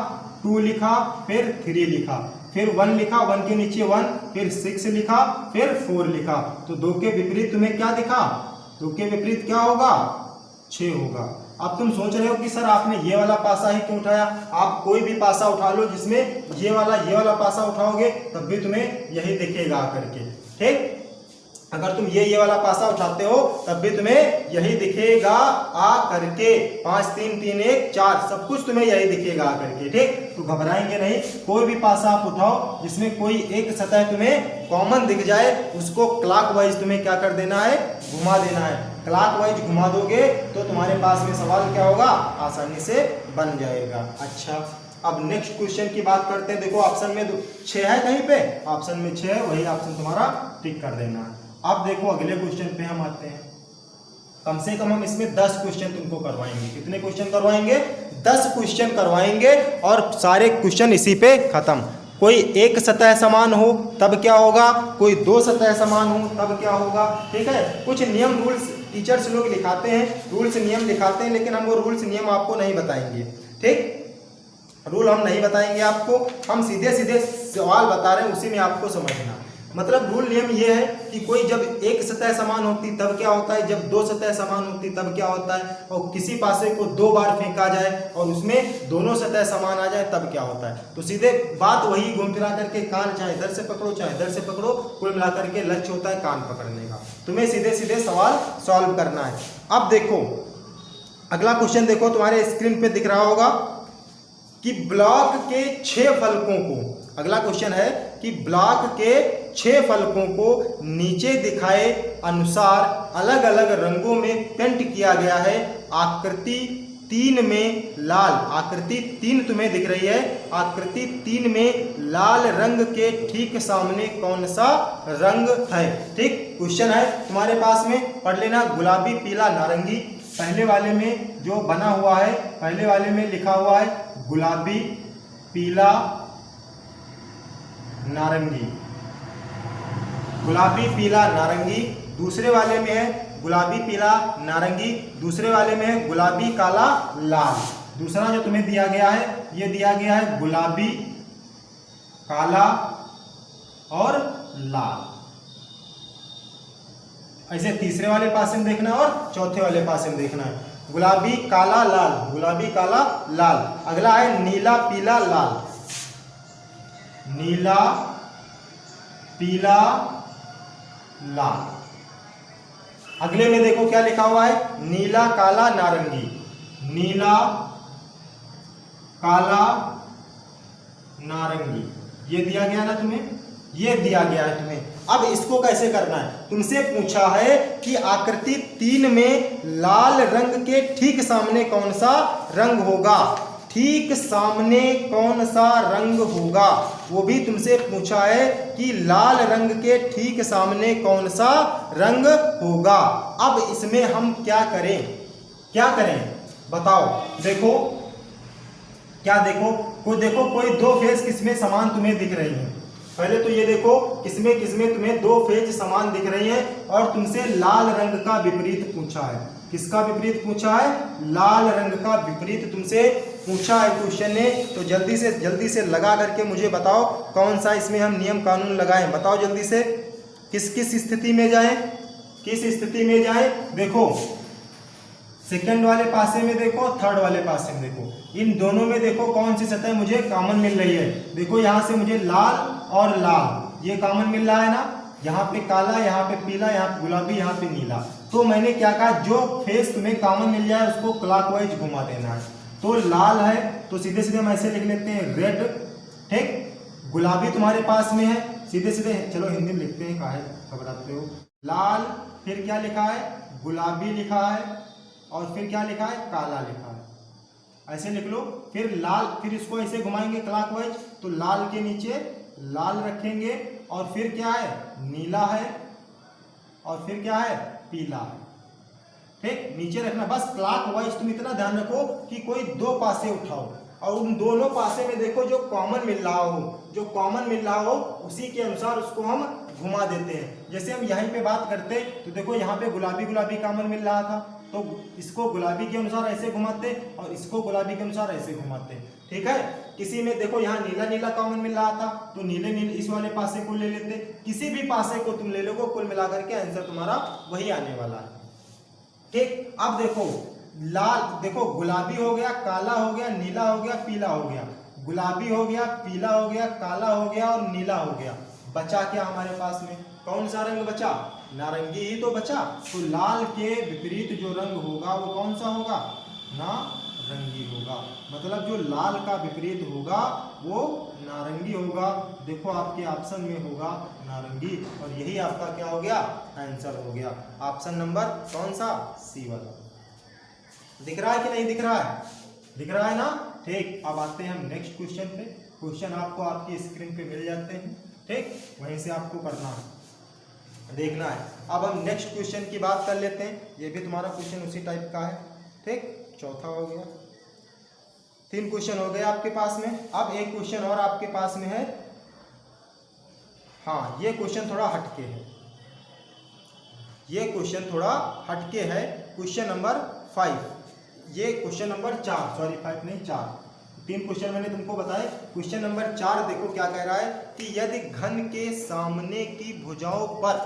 2 लिखा, फिर 3 लिखा, फिर 1 लिखा, 1 के नीचे 1, फिर 6 लिखा, फिर 4 लिखा। तो 2 के विपरीत तुम्हें क्या दिखा? 2 के विपरीत क्या होगा? 6 होगा। अब तुम सोच रहे हो कि सर आपने ये वाला पासा ही क्यों उठाया? आप कोई भी पासा उठा लो जिसमें ये वाला पासा उठाओगे तब भी तुम्हें यही दिखेगा आकर के, ठीक। अगर तुम ये वाला पासा उठाते हो तब भी तुम्हें यही दिखेगा आ करके, 5 3 3 1 4 सब कुछ तुम्हें यही दिखेगा आ करके। ठीक, तो घबराएंगे नहीं। कोई भी पासा आप उठाओ जिसमें कोई एक सतह तुम्हें कॉमन दिख जाए, उसको क्लॉकवाइज तुम्हें क्या कर देना है, घुमा देना है। क्लॉकवाइज घुमा दोगे तो तुम्हारे पास में सवाल क्या होगा, आसानी से बन जाएगा। अच्छा, अब नेक्स्ट क्वेश्चन की बात करते हैं। देखो ऑप्शन में 6 है, कहीं पे ऑप्शन में 6 है, वही ऑप्शन तुम्हारा टिक कर देना है। अब देखो अगले क्वेश्चन पे हम आते हैं। कम से कम हम इसमें 10 क्वेश्चन तुमको करवाएंगे। कितने क्वेश्चन करवाएंगे, 10 क्वेश्चन करवाएंगे और सारे क्वेश्चन इसी पे खत्म। कोई एक सतह समान हो तब क्या होगा, कोई 2 सतह समान हो तब क्या होगा। ठीक है, कुछ नियम रूल्स टीचर्स लोग लिखाते हैं, रूल्स नियम लिखाते हैं, लेकिन हम वो रूल्स नियम आपको नहीं बताएंगे। ठीक, रूल हम नहीं बताएंगे आपको, हम सीधे सीधे सवाल बता रहे हैं, उसी में आपको समझना। मतलब रूल नियम ये है कि कोई जब एक सतह समान होती तब क्या होता है, जब 2 सतह समान होती तब क्या होता है, और किसी पासे को 2 बार फेंका जाए और उसमें दोनों सतह समान आ जाए तब क्या होता है। तो सीधे बात वही घूम फिरा करके, कान चाहे इधर से पकड़ो चाहे इधर से पकड़ो, कुल मिला करके लक्ष्य होता है कान पकड़ने का। तुम्हें सीधे सीधे सवाल सॉल्व करना है। अब देखो अगला क्वेश्चन, देखो तुम्हारे स्क्रीन पे दिख रहा होगा कि ब्लॉक के 6 फलकों को, अगला क्वेश्चन है कि ब्लॉक के 6 फलकों को नीचे दिखाए अनुसार अलग अलग रंगों में पेंट किया गया है। आकृति 3 में लाल, आकृति 3 तुम्हें दिख रही है, आकृति 3 में लाल रंग के ठीक सामने कौन सा रंग है। ठीक, क्वेश्चन है तुम्हारे पास में, पढ़ लेना। गुलाबी, पीला, नारंगी। पहले वाले में जो बना हुआ है, पहले वाले में लिखा हुआ है गुलाबी, पीला, नारंगी। गुलाबी, पीला, नारंगी। दूसरे वाले में है गुलाबी, पीला, नारंगी। दूसरे वाले में है गुलाबी, काला, लाल। दूसरा जो तुम्हें दिया गया है, ये दिया गया है गुलाबी, काला और लाल। ऐसे तीसरे वाले पासे में देखना है और चौथे वाले पासे में देखना है। गुलाबी, काला, लाल, गुलाबी, काला, लाल। अगला है नीला, पीला, लाल। नीला, पीला, लाल। अगले में देखो क्या लिखा हुआ है, नीला, काला, नारंगी। नीला, काला, नारंगी, ये दिया गया ना तुम्हें, ये दिया गया है तुम्हें। अब इसको कैसे करना है, तुमसे पूछा है कि आकृति 3 में लाल रंग के ठीक सामने कौन सा रंग होगा। ठीक सामने कौन सा रंग होगा, वो भी तुमसे पूछा है कि लाल रंग के ठीक सामने कौन सा रंग होगा। अब इसमें हम क्या करें, क्या करें बताओ। देखो क्या, देखो कोई 2 फेस किसमें समान तुम्हें दिख रही हैं। पहले तो ये देखो किसमें किसमें तुम्हें 2 फेज समान दिख रही हैं, और तुमसे लाल रंग का विपरीत पूछा है। किसका विपरीत पूछा है, लाल रंग का विपरीत तुमसे पूछा है क्वेश्चन ने। तो जल्दी से लगा करके मुझे बताओ कौन सा इसमें हम नियम कानून लगाएं। बताओ जल्दी से, किस किस स्थिति में जाएं, किस स्थिति में जाएं। देखो सेकंड वाले पासे में देखो, थर्ड वाले पासे में देखो, इन दोनों में देखो कौन सी सतह मुझे कॉमन मिल रही है। देखो यहाँ से मुझे लाल और लाल ये कॉमन मिल रहा है ना, यहाँ पे काला, यहाँ पे पीला, यहाँ पे गुलाबी, यहाँ पे नीला। तो मैंने क्या कहा, जो फेस तुम्हें कॉमन मिल जाए उसको क्लॉकवाइज घुमा देना है। तो लाल है तो सीधे सीधे हम ऐसे लिख लेते हैं रेड। ठीक, गुलाबी तुम्हारे पास में है, सीधे सीधे चलो हिंदी में लिखते हैं, काहे घबराते हो। लाल, फिर क्या लिखा है, गुलाबी लिखा है, और फिर क्या लिखा है, काला लिखा है। ऐसे लिख लो। फिर लाल, फिर इसको ऐसे घुमाएंगे क्लॉकवाइज, तो लाल के नीचे लाल रखेंगे, और फिर क्या है, नीला है, और फिर क्या है, पीला है। ठीक, नीचे रखना बस क्लॉकवाइज। तुम इतना ध्यान रखो कि कोई 2 पासे उठाओ और उन दोनों पासे में देखो जो कॉमन मिल रहा हो, जो कॉमन मिल रहा हो उसी के अनुसार उसको हम घुमा देते हैं। जैसे हम यहीं पे बात करते तो देखो यहाँ पे गुलाबी गुलाबी कॉमन मिल रहा था, तो इसको गुलाबी के अनुसार ऐसे घुमाते और इसको गुलाबी के अनुसार ऐसे घुमाते। ठीक है, किसी में देखो यहाँ नीला नीला कॉमन मिल रहा था तो नीले नीले इस वाले पासे को ले लेते। किसी भी पासे को तुम ले लोगे, कुल मिलाकर के आंसर तुम्हारा वही आने वाला है। ठीक, अब देखो लाल, देखो गुलाबी हो गया, काला हो गया, नीला हो गया, पीला हो गया। गुलाबी हो गया, पीला हो गया, काला हो गया और नीला हो गया। बचा क्या हमारे पास में, कौन सा रंग बचा? नारंगी ही तो बचा। तो लाल के विपरीत जो रंग होगा वो कौन सा होगा? नारंगी होगा। मतलब जो लाल का विपरीत होगा वो नारंगी होगा। देखो आपके ऑप्शन में होगा नारंगी, और यही आपका क्या हो गया? आंसर हो गया। ऑप्शन नंबर कौन सा? सी वाला। दिख रहा है कि नहीं दिख रहा है? दिख रहा है ना? ठीक, अब आते हैं हम नेक्स्ट क्वेश्चन पे। क्वेश्चन आपको आपकी स्क्रीन पे मिल जाते हैं, ठीक, वहीं से आपको करना है, देखना है। अब हम नेक्स्ट क्वेश्चन की बात कर लेते हैं। ये भी तुम्हारा क्वेश्चन उसी टाइप का है, ठीक, चौथा हो गया। 3 क्वेश्चन हो गए आपके पास में। अब एक क्वेश्चन और आपके पास में है। हाँ, ये क्वेश्चन थोड़ा हटके है, ये क्वेश्चन थोड़ा हटके है। क्वेश्चन नंबर 5, ये क्वेश्चन नंबर 4, सॉरी 5 नहीं 4, 3 क्वेश्चन मैंने तुमको बताए। क्वेश्चन नंबर 4 देखो क्या कह रहा है कि यदि घन के सामने की भुजाओं पर,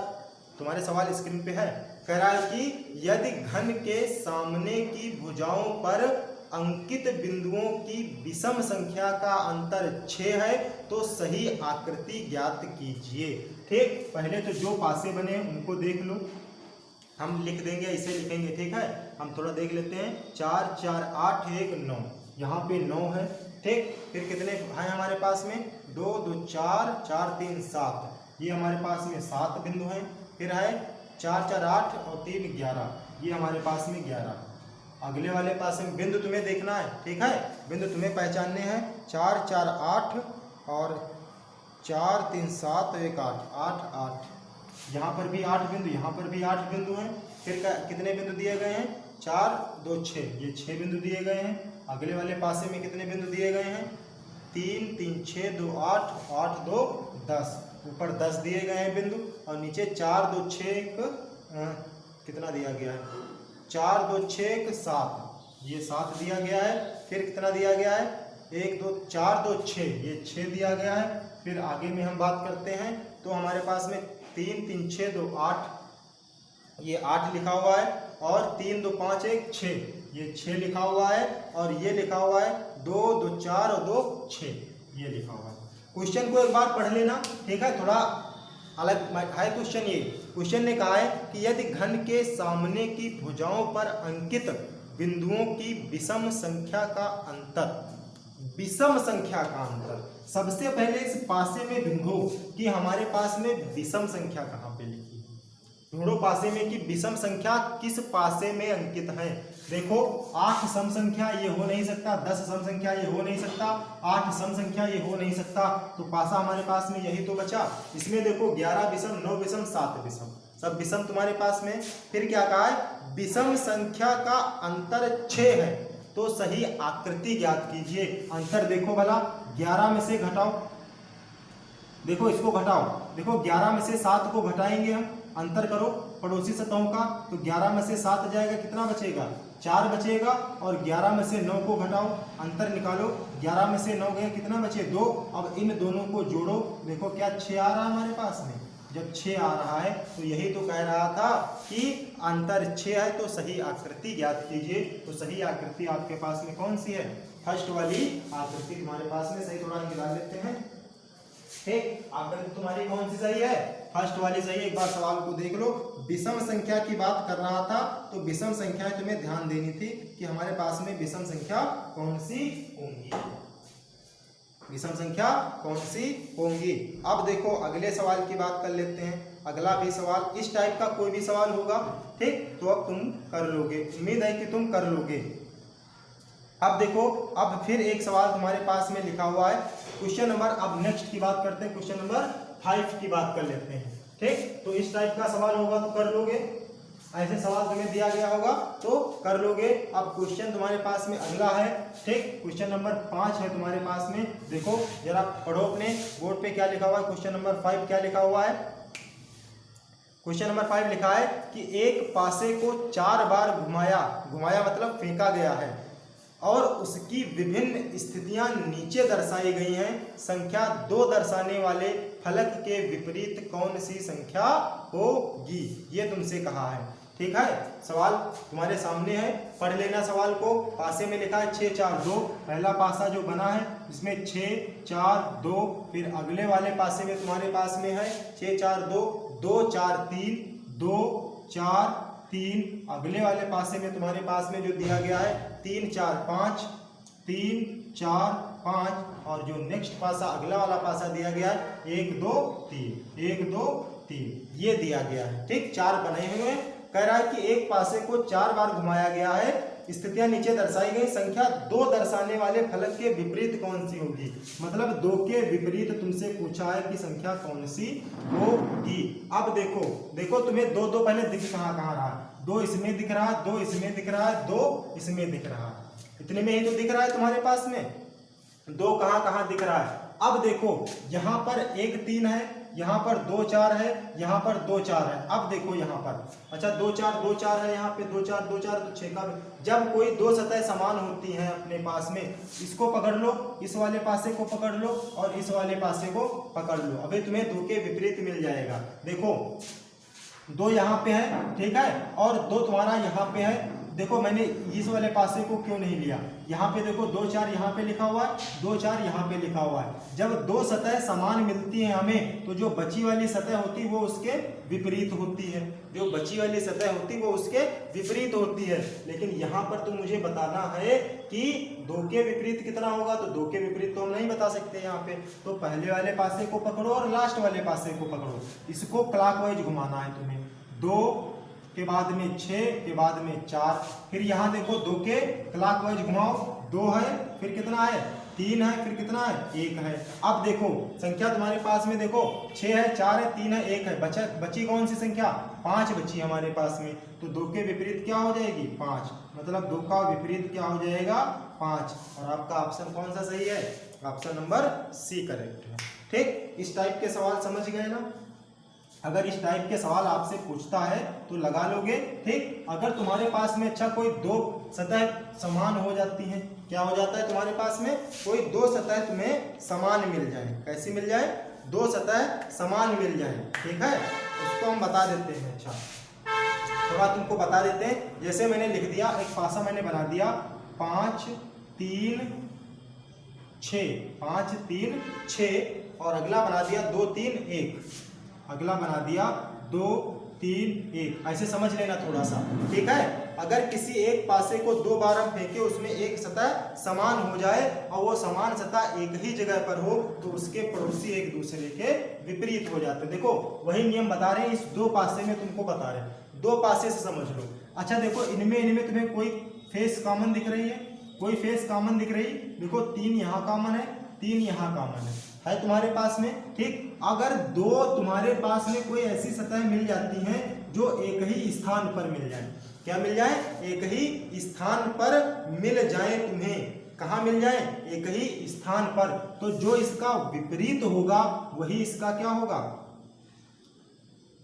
तुम्हारे सवाल स्क्रीन पे है, कह रहा है कि यदि घन के सामने की भुजाओं पर अंकित बिंदुओं की विषम संख्या का अंतर 6 है तो सही आकृति ज्ञात कीजिए। ठीक, पहले तो जो पासे बने उनको देख लो, हम लिख देंगे, ऐसे लिखेंगे, ठीक है। हम थोड़ा देख लेते हैं। 4 4 8 1 9, यहाँ पे 9 है, ठीक। फिर कितने हैं हमारे पास में? 2 2 4 4 3 7, ये हमारे पास में 7 बिंदु हैं। फिर है 4 4 8 और 3 11, ये हमारे पास में 11। अगले वाले पास में बिंदु तुम्हें देखना है, ठीक है, बिंदु तुम्हें पहचानने हैं। 4 4 8 और 4 3 7 1 8, 8 8, यहाँ पर भी 8 बिंदु, यहाँ पर भी 8 बिंदु हैं। फिर कितने बिंदु दिए गए हैं? 4 2 6, ये 6 बिंदु दिए गए हैं। अगले वाले पासे में कितने बिंदु दिए गए हैं? 3 3 6 2 8, 8 2 10, ऊपर 10 दिए गए हैं बिंदु, और नीचे 4 2 6 कितना दिया गया है? 4 2 6 7, ये 7 दिया गया है। फिर कितना दिया गया है? 1 2 4 2 6, ये 6 दिया गया है। फिर आगे में हम बात करते हैं तो हमारे पास में 3 3 6 2 8, ये 8 लिखा हुआ है, और 3 2 5 1 6, ये 6 लिखा हुआ है, और ये लिखा हुआ है 2 2 4 और 2 6, ये लिखा हुआ है। क्वेश्चन को एक बार पढ़ लेना, ठीक है, थोड़ा अलग है क्वेश्चन। ये क्वेश्चन ने कहा है कि यदि घन के सामने की भुजाओं पर अंकित बिंदुओं की विषम संख्या का अंतर, विषम संख्या का अंतर, सबसे पहले इस पासे में ढूंढो कि हमारे पास में विषम संख्या कहाँ पे लिखी है। ढूंढो पासे में कि विषम संख्या किस पासे में अंकित है। देखो 8 सम संख्या ये हो नहीं सकता, 10 सम संख्या ये हो नहीं सकता, 8 सम संख्या ये हो नहीं सकता, तो पासा हमारे पास में यही तो बचा। इसमें देखो 11 विषम, 9 विषम, 7 विषम, सब विषम तुम्हारे पास में। फिर क्या कहा है? विषम संख्या का अंतर 6 है तो सही आकृति ज्ञात कीजिए। अंतर देखो भला, 11 में से घटाओ, देखो इसको घटाओ, देखो 11 में से 7 को घटाएंगे हम, अंतर करो पड़ोसी सतहों का, तो 11 में से 7 जाएगा, कितना बचेगा? 4 बचेगा, और 11 में से 9 को घटाओ, अंतर निकालो, 11 में से 9 गए, कितना बचे? 2। अब इन दोनों को जोड़ो, देखो क्या 6 आ रहा है हमारे पास में। जब 6 आ रहा है तो यही तो कह रहा था कि अंतर 6 है तो सही आकृति ज्ञात कीजिए। तो सही आकृति आपके पास में कौन सी है? फर्स्ट वाली आकृति तुम्हारे पास में सही। थोड़ा निकाल लेते हैं, ठीक, आकृति तुम्हारी कौन सी सही है? फर्स्ट वाली सही है। एक बार सवाल को देख लो। विषम संख्या की बात कर रहा था, तो विषम संख्याएं तुम्हें ध्यान देनी थी कि हमारे पास में विषम संख्या कौन सी होंगी, विषम संख्या कौन सी होंगी। अब देखो अगले सवाल की बात कर लेते हैं। अगला भी सवाल इस टाइप का कोई भी सवाल होगा, ठीक, तो अब तुम कर लोगे, उम्मीद है कि तुम कर लोगे। अब देखो, अब फिर एक सवाल तुम्हारे पास में लिखा हुआ है। क्वेश्चन नंबर, अब नेक्स्ट की बात करते हैं, क्वेश्चन नंबर 5 की बात कर लेते हैं, ठीक। तो इस टाइप का सवाल होगा तो कर लोगे, ऐसे सवाल तुम्हें दिया गया होगा तो कर लोगे। अब क्वेश्चन तुम्हारे पास में अगला है, ठीक, क्वेश्चन नंबर 5 है तुम्हारे पास में। देखो जरा पढ़ो अपने बोर्ड पे क्या लिखा हुआ है। क्वेश्चन नंबर 5 क्या लिखा हुआ है? क्वेश्चन नंबर 5 लिखा है कि एक पासे को 4 बार घुमाया, घुमाया मतलब फेंका गया है, और उसकी विभिन्न स्थितियां नीचे दर्शाई गई हैं। संख्या 2 दर्शाने वाले फलक के विपरीत कौन सी संख्या होगी, ये तुमसे कहा है, ठीक है। सवाल तुम्हारे सामने है, पढ़ लेना सवाल को। पासे में लिखा है 6 4 2, पहला पासा जो बना है इसमें 6 4 2, फिर अगले वाले पासे में तुम्हारे पास में है 6 4 2 2 4 3, 2 4 3, अगले वाले पासे में तुम्हारे पास में जो दिया गया है 3 4 5, 3 4 5, और जो नेक्स्ट पासा अगला वाला पासा दिया गया है 1 2 3, 1 2 3, ये दिया गया है। ठीक, 4 बने हुए हैं। कह रहा है कि एक पासे को 4 बार घुमाया गया है। स्थितियां नीचे दर्शाई गई। संख्या 2 दर्शाने वाले फलक के विपरीत कौन सी होगी, मतलब 2 के विपरीत तुमसे पूछा है कि संख्या कौन सी होगी। अब देखो देखो तुम्हें 2 2 पहले दिख कहाँ रहा, 2 इसमें दिख रहा है, 2 इसमें दिख रहा है, 2 इसमें दिख रहा है, इतने में ही तो दिख रहा है तुम्हारे पास में, 2 कहाँ दिख रहा है। अब देखो यहाँ पर 1 3 है, यहाँ पर 2 4 है, यहाँ पर 2 4 है। अब देखो यहाँ पर, अच्छा 2 4 है, यहाँ पे 2 4 तो 6 का। जब कोई 2 सतह समान होती हैं अपने पास में, इसको पकड़ लो, इस वाले पासे को पकड़ लो और इस वाले पासे को पकड़ लो, अभी तुम्हें 2 के विपरीत मिल जाएगा। देखो 2 यहाँ पे है, ठीक है, और 2 तुम्हारा यहाँ पे है। देखो मैंने इस वाले पासे को क्यों नहीं लिया, यहाँ पे देखो 2 4 यहाँ पे लिखा हुआ है, 2 4 यहाँ पे लिखा हुआ है। जब 2 सतह समान मिलती हैं हमें, तो जो बची वाली सतह होती है वो उसके विपरीत होती है, जो बची वाली सतह होती है वो उसके विपरीत होती है। लेकिन यहाँ पर तो मुझे बताना है कि 2 के विपरीत कितना होगा, तो 2 के विपरीत तो हम नहीं बता सकते यहाँ पे। तो पहले वाले पासे को पकड़ो और लास्ट वाले पासे को पकड़ो, इसको क्लॉकवाइज घुमाना है तुम्हें। 2 के बाद में 6 के बाद में 4, फिर यहाँ देखो 2 के क्लॉकवाइज घुमाओ, 2 है, फिर कितना है 3 है, फिर कितना है 1 है। अब देखो संख्या तुम्हारे पास में देखो 6 है, 4 है, 3 है, 1 है, बची कौन सी संख्या, 5 बची हमारे पास में। तो 2 के विपरीत क्या हो जाएगी 5, मतलब 2 का विपरीत क्या हो जाएगा 5, और आपका ऑप्शन कौन सा सही है, ऑप्शन नंबर सी करेक्ट है। ठीक, इस टाइप के सवाल समझ गए ना। अगर इस टाइप के सवाल आपसे पूछता है तो लगा लोगे। ठीक, अगर तुम्हारे पास में अच्छा कोई 2 सतह समान हो जाती हैं, क्या हो जाता है तुम्हारे पास में, कोई 2 सतह तुम्हें समान मिल जाए, कैसी मिल जाए, 2 सतह समान मिल जाए, ठीक है, उसको हम बता देते हैं। अच्छा थोड़ा तुमको बता देते हैं, जैसे मैंने लिख दिया, एक पासा मैंने बना दिया 5 3 6, 5 3 6, और अगला बना दिया 2 3 1, अगला बना दिया 2 3 1, ऐसे समझ लेना थोड़ा सा, ठीक है। अगर किसी एक पासे को 2 बार हम फेंके, उसमें एक सतह समान हो जाए और वो समान सतह एक ही जगह पर हो, तो उसके पड़ोसी एक दूसरे के विपरीत हो जाते हैं। देखो वही नियम बता रहे हैं, इस 2 पासे में तुमको बता रहे हैं, 2 पासे से समझ लो। अच्छा देखो इनमें तुम्हें कोई फेस कॉमन दिख रही है, कोई फेस कॉमन दिख रही, देखो 3 यहाँ कॉमन है, 3 यहाँ कॉमन है तुम्हारे पास में। ठीक, अगर 2 तुम्हारे पास में कोई ऐसी सतह मिल जाती हैं जो एक ही स्थान पर मिल जाए, क्या मिल जाए, एक ही स्थान पर मिल जाए, तुम्हें कहाँ मिल जाए, एक ही स्थान पर, तो जो इसका विपरीत होगा वही इसका क्या होगा,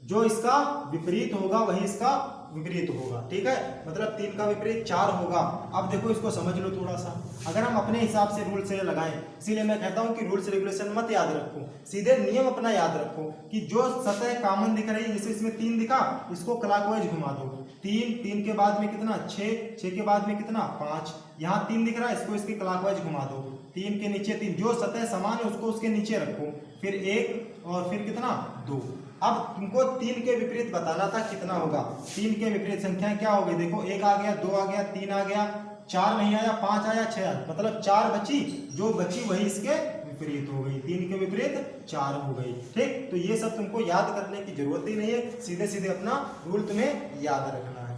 जो इसका विपरीत होगा वही इसका विपरीत होगा। ठीक है, मतलब 3 का विपरीत 4 होगा। अब देखो इसको समझ लो थोड़ा सा, अगर हम अपने हिसाब से रूल से लगाएं, इसीलिए मैं कहता हूं कि रूल्स रेगुलेशन मत याद रखो, सीधे नियम अपना याद रखो कि जो सतह कॉमन दिख रही है, जैसे इसमें 3 दिखा, इसको क्लॉकवाइज घुमा दो, 3 के बाद में कितना 6 के बाद में कितना 5, यहाँ 3 दिख रहा है, इसको इसके क्लॉकवाइज घुमा दो, 3 के नीचे 3, जो सतह समान है उसको उसके नीचे रखो, फिर 1 और फिर कितना 2। अब तुमको 3 के विपरीत बताना था कितना होगा, 3 के विपरीत संख्याएं क्या हो गई, देखो 1 आ गया, 2 आ गया, 3 आ गया, 4 नहीं आया, 5 आया, 6 आया, मतलब 4 बची, जो बची वही इसके विपरीत हो गई, 3 के विपरीत 4 हो गई। ठीक, तो ये सब तुमको याद करने की जरूरत ही नहीं है, सीधे सीधे अपना रूल तुम्हें याद रखना है।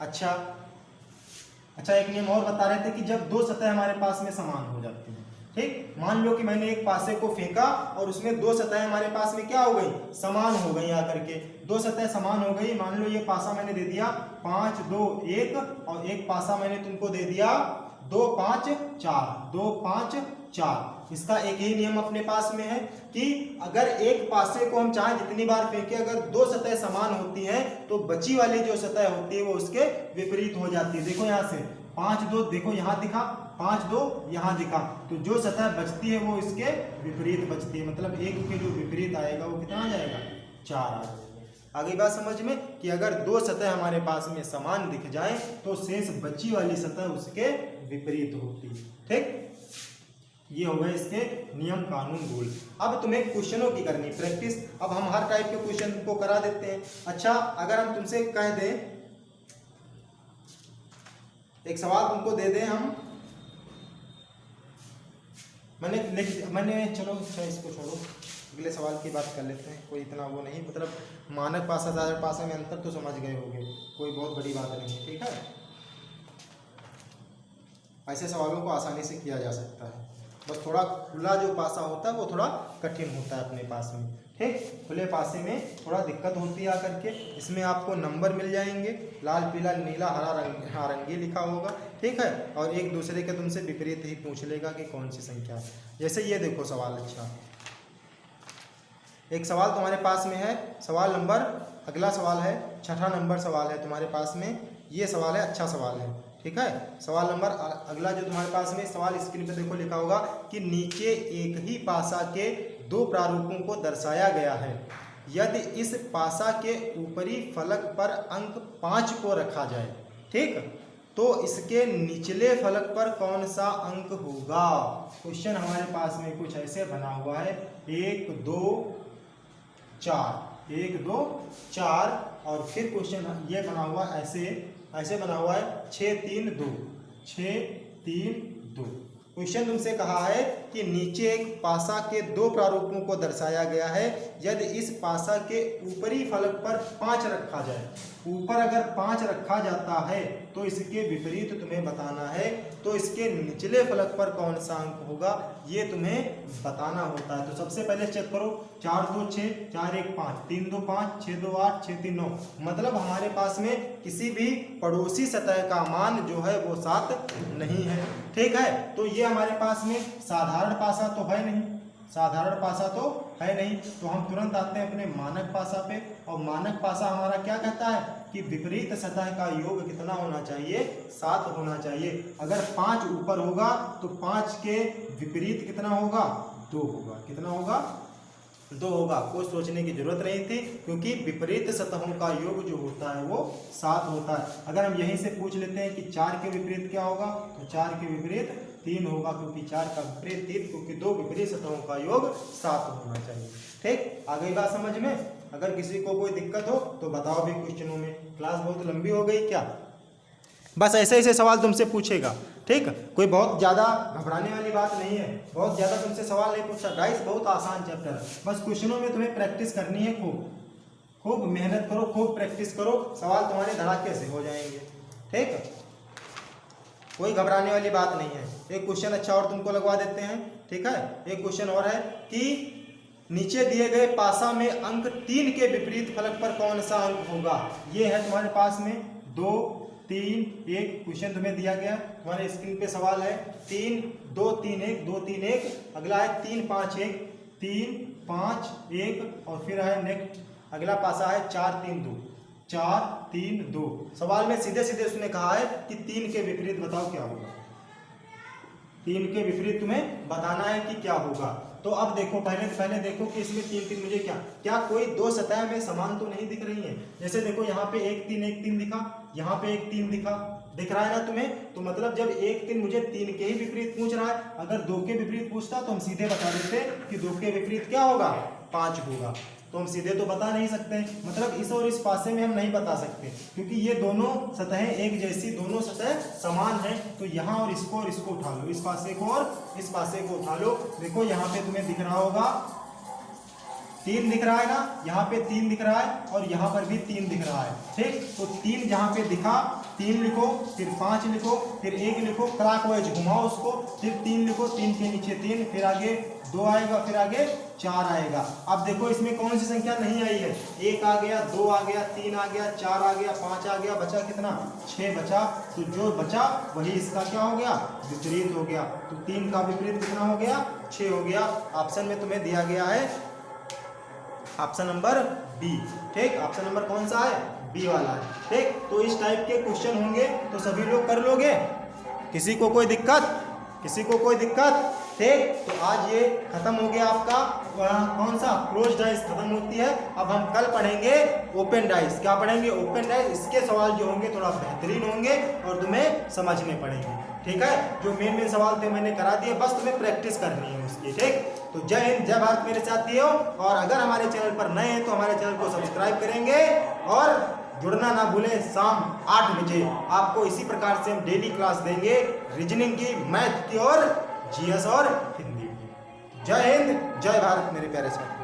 अच्छा एक नियम और बता रहे थे कि जब 2 सतह हमारे पास में समान हो जाती है, ठीक, मान लो कि मैंने एक पासे को फेंका और उसमें 2 सतह हमारे पास में क्या हो गई, समान हो गई, आकर के 2 सतह समान हो गई। मान लो ये पासा मैंने दे दिया 5 2 1, और एक पासा मैंने तुमको दे दिया 2 5 4, 2 5 4। इसका एक ही नियम अपने पास में है कि अगर एक पासे को हम चाहे जितनी बार फेंके, अगर 2 सतह समान होती हैं तो बची वाली जो सतह होती है वो उसके विपरीत हो जाती है। देखो यहाँ से 5 2, देखो यहाँ दिखा 5 2, यहाँ दिखा, तो जो सतह बचती है वो इसके विपरीत बचती है, मतलब 1 के जो विपरीत आएगा वो कितना आ जाएगा 4 आ जाएगा। आगे बात समझ में कि अगर 2 सतह हमारे पास में समान दिख जाए तो शेष बची वाली सतह उसके विपरीत होती है। ठीक, ये हो गए इसके नियम कानून रूल। अब तुम्हें क्वेश्चनों की करनी प्रैक्टिस। अब हम हर टाइप के क्वेश्चन को करा देते हैं। अच्छा, अगर हम तुमसे कह दें, एक सवाल तुमको दे दें हम, मैंने चलो अच्छा इसको छोड़ो, अगले सवाल की बात कर लेते हैं। कोई इतना वो नहीं, मतलब मानक पासा साधारण पासा में अंतर तो समझ गए होंगे, कोई बहुत बड़ी बात नहीं है। ठीक है, ऐसे सवालों को आसानी से किया जा सकता है, बस थोड़ा खुला जो पासा होता है वो थोड़ा कठिन होता है अपने पास में। ठीक, खुले पासे में थोड़ा दिक्कत होती है आकर के। इसमें आपको नंबर मिल जाएंगे, लाल पीला नीला हरा रंग नारंगी लिखा होगा। ठीक है, और एक दूसरे के तुमसे विपरीत ही पूछ लेगा कि कौन सी संख्या है। जैसे ये देखो सवाल, अच्छा एक सवाल तुम्हारे पास में है, सवाल नंबर, अगला सवाल है 6ठा नंबर सवाल है तुम्हारे पास में। ये सवाल है, अच्छा सवाल है। ठीक है, सवाल नंबर अगला जो तुम्हारे पास में सवाल स्क्रीन पे देखो लिखा होगा कि नीचे एक ही पासा के दो प्रारूपों को दर्शाया गया है। यदि इस पासा के ऊपरी फलक पर अंक 5 को रखा जाए, ठीक, तो इसके निचले फलक पर कौन सा अंक होगा। क्वेश्चन हमारे पास में कुछ ऐसे बना हुआ है, 1 2 4, 1 2 4, और फिर क्वेश्चन ये बना हुआ ऐसे बना हुआ है 6 3 2, 6 3 2। क्वेश्चन तुमसे कहा है कि नीचे एक पासा के दो प्रारूपों को दर्शाया गया है। यदि इस पासा के ऊपरी फलक पर 5 रखा जाए, ऊपर अगर 5 रखा जाता है तो इसके विपरीत तुम्हें बताना है। तो इसके निचले फलक पर कौन सा अंक होगा ये तुम्हें बताना होता है। तो सबसे पहले चेक करो, 4 2 6, 4 1 5, 3 2 5, 6 2 8, 6 3 9। मतलब हमारे पास में किसी भी पड़ोसी सतह का मान जो है वो 7 नहीं है। ठीक है, तो ये हमारे पास में साधारण पासा तो है नहीं, साधारण पासा तो है नहीं। तो हम तुरंत आते हैं अपने मानक पासा पे, और मानक पासा हमारा क्या कहता है कि विपरीत सतह का योग कितना होना चाहिए, 7 होना चाहिए। अगर 5 ऊपर होगा तो 5 के विपरीत कितना होगा, 2 होगा। कितना होगा, 2 होगा। कोई सोचने की जरूरत नहीं थी, क्योंकि विपरीत सतहों का योग जो होता है वो 7 होता है। अगर हम यहीं से पूछ लेते हैं कि 4 के विपरीत क्या होगा, तो 4 के विपरीत 3 होगा, क्योंकि 4 का विपरीत 3, क्योंकि 2 विपरीत सतहों का योग 7 होना चाहिए। ठीक, आ गई बात समझ में। अगर किसी को कोई दिक्कत हो तो बताओ भी क्वेश्चनों में। क्लास बहुत लंबी हो गई क्या, बस ऐसे ऐसे सवाल तुमसे पूछेगा। ठीक, कोई बहुत ज़्यादा घबराने वाली बात नहीं है, बहुत ज़्यादा तुमसे सवाल नहीं पूछा। गाइस बहुत आसान चैप्टर है, बस क्वेश्चनों में तुम्हें प्रैक्टिस करनी है। खूब मेहनत करो, खूब प्रैक्टिस करो, सवाल तुम्हारे धड़ाके से हो जाएंगे। ठीक, कोई घबराने वाली बात नहीं है। एक क्वेश्चन अच्छा और तुमको लगवा देते हैं। ठीक है, एक क्वेश्चन और है कि नीचे दिए गए पासा में अंक 3 के विपरीत फलक पर कौन सा अंक होगा। ये है तुम्हारे पास में 2 3 1 क्वेश्चन तुम्हें दिया गया, तुम्हारे स्क्रीन पे सवाल है 3 2 3 1 2 3 1। अगला है 3 5 1 3 5 1, और फिर है नेक्स्ट अगला पासा है 4 3 2 4 3 2। सवाल में सीधे सीधे उसने कहा है कि 3 के विपरीत बताओ क्या होगा। 3 के विपरीत तुम्हें बताना है कि क्या होगा। तो अब देखो, पहले देखो कि इसमें 3 3 मुझे क्या कोई दो सतह में समान तो नहीं दिख रही है। जैसे देखो यहाँ पे 1 3 1 3 दिखा, यहाँ पे 1 3 दिख रहा है ना तुम्हें। तो मतलब जब 1 3 मुझे 3 के ही विपरीत पूछ रहा है, अगर 2 के विपरीत पूछता तो हम सीधे बता देते कि 2 के विपरीत क्या होगा, 5 होगा। तो हम सीधे तो बता नहीं सकते, मतलब इस और इस पासे में हम नहीं बता सकते, क्योंकि ये दोनों सतहें एक जैसी, दोनों सतह समान हैं। तो यहाँ और इसको उठा लो, इस पासे को और इस पासे को उठा लो। देखो यहाँ पे तुम्हें दिख रहा होगा 3 दिख रहा है ना, यहाँ पे 3 दिख रहा है, और यहाँ पर भी 3 दिख रहा है। ठीक, तो 3 जहाँ पे दिखा 3 लिखो, फिर 5 लिखो, फिर 1 लिखो, क्लॉकवाइज घुमाओ उसको, फिर 3 लिखो, 3 के नीचे 3, फिर आगे 2 आएगा, फिर आगे 4 आएगा। अब देखो इसमें कौन सी संख्या नहीं आई है, 1 आ गया, 2 आ गया, 3 आ गया, 4 आ गया, 5 आ गया, बचा कितना, 6 बचा। तो जो बचा वही इसका क्या हो गया, विपरीत हो गया। तो 3 का विपरीत कितना हो गया, 6 हो गया। ऑप्शन में तुम्हें दिया गया है ऑप्शन नंबर बी। ठीक, ऑप्शन नंबर कौन सा है, बी वाला है। ठीक, तो इस टाइप के क्वेश्चन होंगे तो सभी लोग कर लोगे। किसी को कोई दिक्कत, किसी को कोई दिक्कत। ठीक, तो आज ये खत्म हो गया आपका कौन सा क्लोज डाइस खत्म होती है। अब हम कल पढ़ेंगे ओपन डाइस। क्या पढ़ेंगे? Open dice. इसके सवाल जो होंगे थोड़ा बेहतरीन होंगे और तुम्हें समझने पड़ेंगे। ठीक है, जो मेन सवाल थे मैंने करा दिए, बस तुम्हें प्रैक्टिस करनी है उसकी। ठीक, तो जय हिंद, जय भारत मेरे साथियों। और अगर हमारे चैनल पर नए हैं तो हमारे चैनल को सब्सक्राइब करेंगे और जुड़ना ना भूलें। शाम 8 बजे आपको इसी प्रकार से हम डेली क्लास देंगे, रीजनिंग की, मैथ की और जीएस और हिंदी की। जय हिंद, जय भारत मेरे प्यारे साथी।